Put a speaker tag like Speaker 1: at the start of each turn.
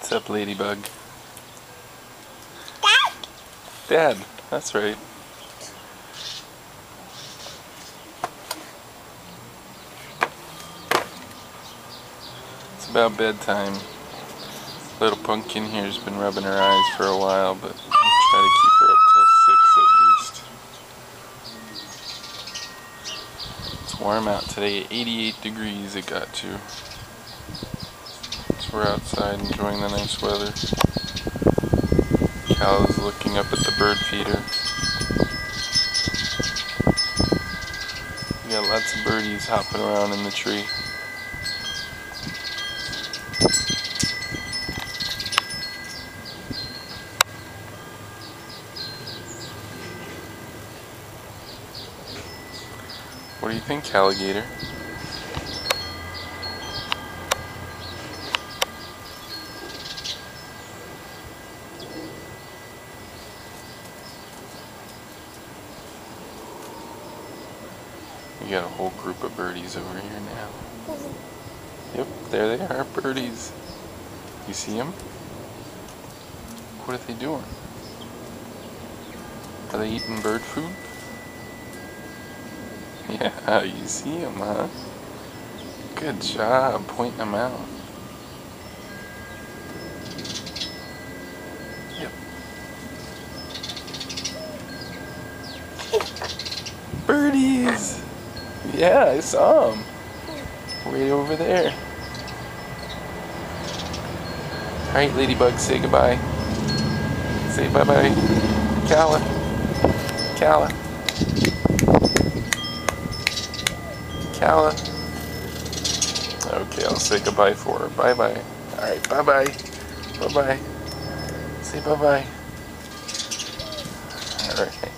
Speaker 1: What's up, Ladybug? Dad, that's right. It's about bedtime. Little pumpkin here's been rubbing her eyes for a while, but I'll try to keep her up till 6 at least. It's warm out today, 88 degrees it got to. So we're outside enjoying the nice weather. Cal's looking up at the bird feeder. We got lots of birdies hopping around in the tree. What do you think, alligator? We got a whole group of birdies over here now. Yep, there they are, birdies. You see them? What are they doing? Are they eating bird food? Yeah, you see them, huh? Good job pointing them out. Yep. Birdies! Yeah, I saw them. Way over there. Alright, Ladybug, say goodbye. Say bye-bye. Calla. Calla. Calla. Okay, I'll say goodbye for her. Bye-bye. Alright, bye-bye. Bye-bye. Say bye-bye. Alright.